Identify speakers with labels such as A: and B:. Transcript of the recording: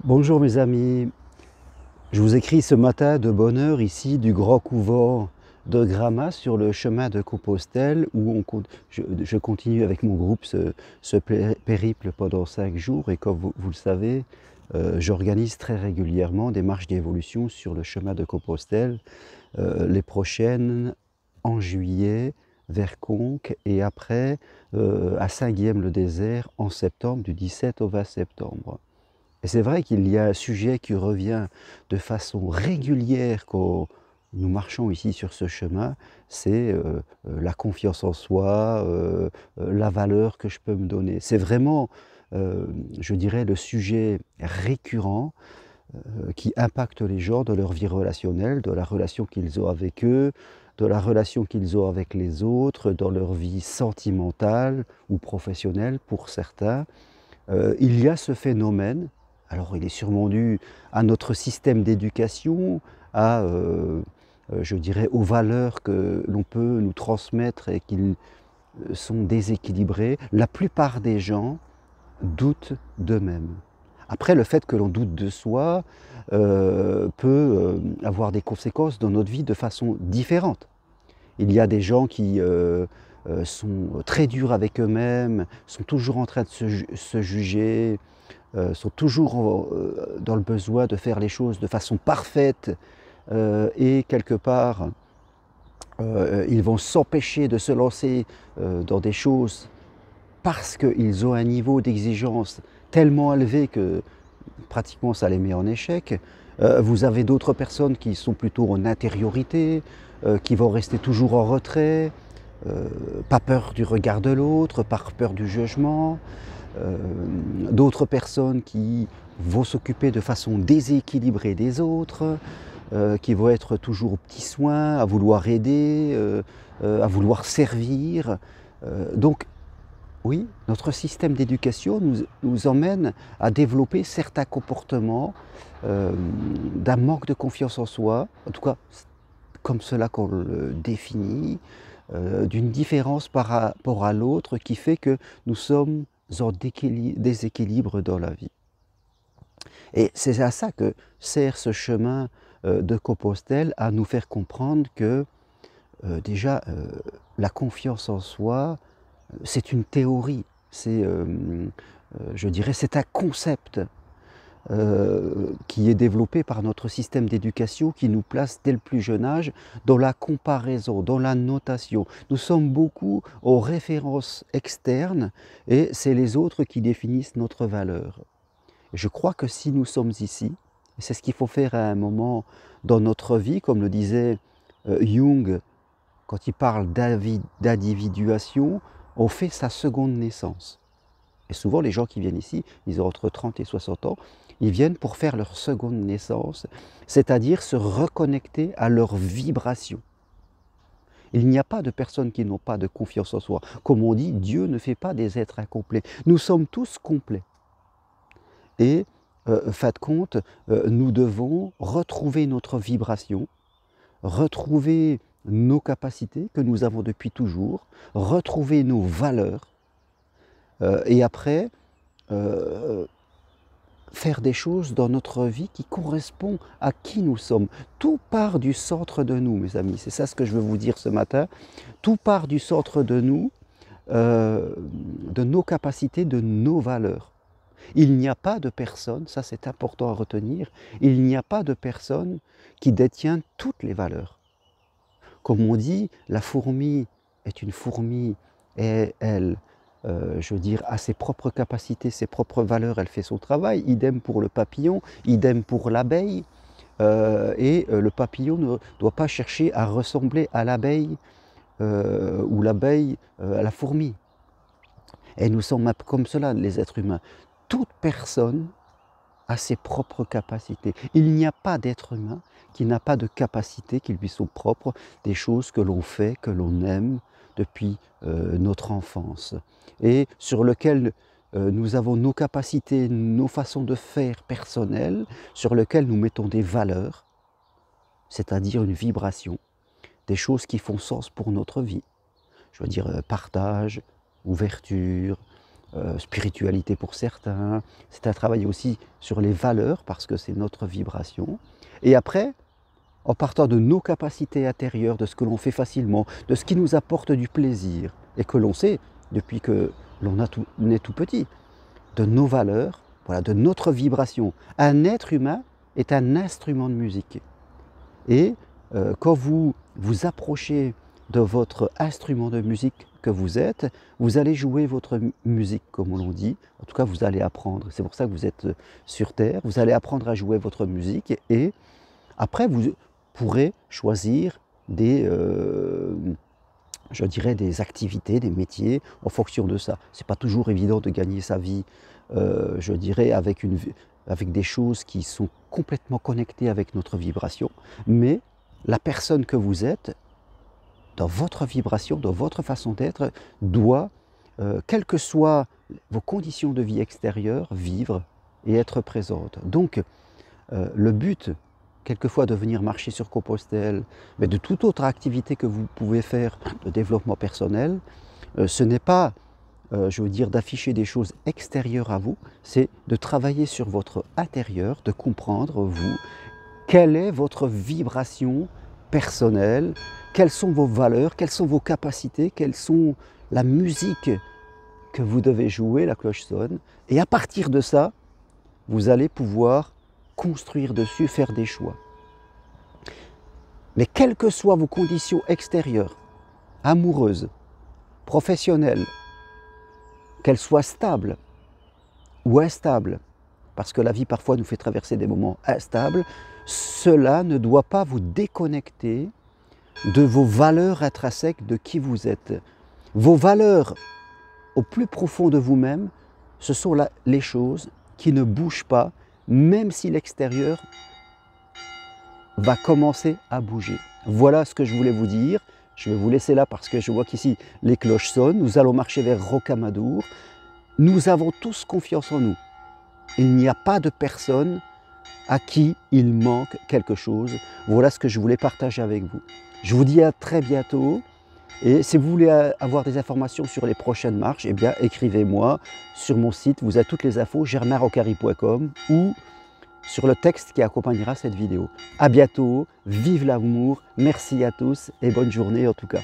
A: Bonjour mes amis, je vous écris ce matin de bonne heure ici du grand couvent de Gramat sur le chemin de Compostelle où je continue avec mon groupe ce périple pendant 5 jours et comme vous le savez, j'organise très régulièrement des marches d'évolution sur le chemin de Compostelle, les prochaines en juillet vers Conques et après à Saint-Guihem-le-Désert en septembre, du 17 au 20 septembre. Et c'est vrai qu'il y a un sujet qui revient de façon régulière quand nous marchons ici sur ce chemin, c'est la confiance en soi, la valeur que je peux me donner. C'est vraiment, je dirais, le sujet récurrent qui impacte les gens dans leur vie relationnelle, dans la relation qu'ils ont avec eux, dans la relation qu'ils ont avec les autres, dans leur vie sentimentale ou professionnelle pour certains. Il y a ce phénomène, alors il est sûrement dû à notre système d'éducation, je dirais, aux valeurs que l'on peut nous transmettre et qui sont déséquilibrées. La plupart des gens doutent d'eux-mêmes. Après, le fait que l'on doute de soi peut avoir des conséquences dans notre vie de façon différente. Il y a des gens qui sont très durs avec eux-mêmes, sont toujours en train de se juger, sont toujours dans le besoin de faire les choses de façon parfaite et quelque part, ils vont s'empêcher de se lancer dans des choses parce qu'ils ont un niveau d'exigence tellement élevé que pratiquement ça les met en échec. Vous avez d'autres personnes qui sont plutôt en intériorité, qui vont rester toujours en retrait, pas peur du regard de l'autre, pas peur du jugement. D'autres personnes qui vont s'occuper de façon déséquilibrée des autres, qui vont être toujours aux petits soins, à vouloir aider, à vouloir servir. Donc oui, notre système d'éducation nous emmène à développer certains comportements d'un manque de confiance en soi, en tout cas comme cela qu'on le définit, d'une différence par rapport à l'autre qui fait que nous sommes en déséquilibre dans la vie. Et c'est à ça que sert ce chemin de Compostelle, à nous faire comprendre que déjà la confiance en soi, c'est une théorie, je dirais, c'est un concept qui est développé par notre système d'éducation qui nous place dès le plus jeune âge dans la comparaison, dans la notation. Nous sommes beaucoup aux références externes et c'est les autres qui définissent notre valeur. Je crois que si nous sommes ici, et c'est ce qu'il faut faire à un moment dans notre vie, comme le disait Jung quand il parle d'individuation, on fait sa seconde naissance. Et souvent, les gens qui viennent ici, ils ont entre 30 et 60 ans, ils viennent pour faire leur seconde naissance, c'est-à-dire se reconnecter à leur vibration. Il n'y a pas de personnes qui n'ont pas de confiance en soi. Comme on dit, Dieu ne fait pas des êtres incomplets. Nous sommes tous complets. Et, fin de compte, nous devons retrouver notre vibration, retrouver nos capacités que nous avons depuis toujours, retrouver nos valeurs, et après, faire des choses dans notre vie qui correspondent à qui nous sommes. Tout part du centre de nous, mes amis. C'est ça ce que je veux vous dire ce matin. Tout part du centre de nous, de nos capacités, de nos valeurs. Il n'y a pas de personne, ça c'est important à retenir, il n'y a pas de personne qui détient toutes les valeurs. Comme on dit, la fourmi est une fourmi et elle, je veux dire, a ses propres capacités, ses propres valeurs, elle fait son travail. Idem pour le papillon, idem pour l'abeille. Le papillon ne doit pas chercher à ressembler à l'abeille ou l'abeille à la fourmi. Et nous sommes comme cela, les êtres humains. Toute personne a ses propres capacités. Il n'y a pas d'être humain qui n'a pas de capacités qui lui sont propres, des choses que l'on fait, que l'on aime depuis notre enfance, et sur lequel nous avons nos capacités, nos façons de faire personnelles, sur lesquelles nous mettons des valeurs, c'est-à-dire une vibration, des choses qui font sens pour notre vie. Je veux dire partage, ouverture, spiritualité pour certains, c'est à travailler aussi sur les valeurs parce que c'est notre vibration. Et après, en partant de nos capacités intérieures, de ce que l'on fait facilement, de ce qui nous apporte du plaisir et que l'on sait depuis que l'on est tout petit, de nos valeurs, voilà, de notre vibration. Un être humain est un instrument de musique. Et quand vous vous approchez de votre instrument de musique que vous êtes, vous allez jouer votre musique, comme on dit. En tout cas, vous allez apprendre. C'est pour ça que vous êtes sur Terre. Vous allez apprendre à jouer votre musique et après, vous pourrez choisir des, je dirais, des activités, des métiers en fonction de ça. Ce n'est pas toujours évident de gagner sa vie, je dirais, avec des choses qui sont complètement connectées avec notre vibration, mais la personne que vous êtes, dans votre vibration, dans votre façon d'être, doit, quelles que soient vos conditions de vie extérieures, vivre et être présente. Donc, le but, quelquefois, de venir marcher sur Compostelle, mais de toute autre activité que vous pouvez faire de développement personnel, ce n'est pas, je veux dire, d'afficher des choses extérieures à vous, c'est de travailler sur votre intérieur, de comprendre, vous, quelle est votre vibration personnelle, quelles sont vos valeurs, quelles sont vos capacités, quelles sont la musique que vous devez jouer, la cloche sonne, et à partir de ça, vous allez pouvoir construire dessus, faire des choix. Mais quelles que soient vos conditions extérieures, amoureuses, professionnelles, qu'elles soient stables ou instables, parce que la vie parfois nous fait traverser des moments instables, cela ne doit pas vous déconnecter de vos valeurs intrinsèques, de qui vous êtes. Vos valeurs au plus profond de vous-même, ce sont les choses qui ne bougent pas, même si l'extérieur va commencer à bouger. Voilà ce que je voulais vous dire. Je vais vous laisser là parce que je vois qu'ici les cloches sonnent. Nous allons marcher vers Rocamadour. Nous avons tous confiance en nous. Il n'y a pas de personne à qui il manque quelque chose. Voilà ce que je voulais partager avec vous. Je vous dis à très bientôt. Et si vous voulez avoir des informations sur les prochaines marches, eh bien écrivez-moi sur mon site. Vous avez toutes les infos, germainrocari.com ou sur le texte qui accompagnera cette vidéo. À bientôt, vive l'amour, merci à tous et bonne journée en tout cas.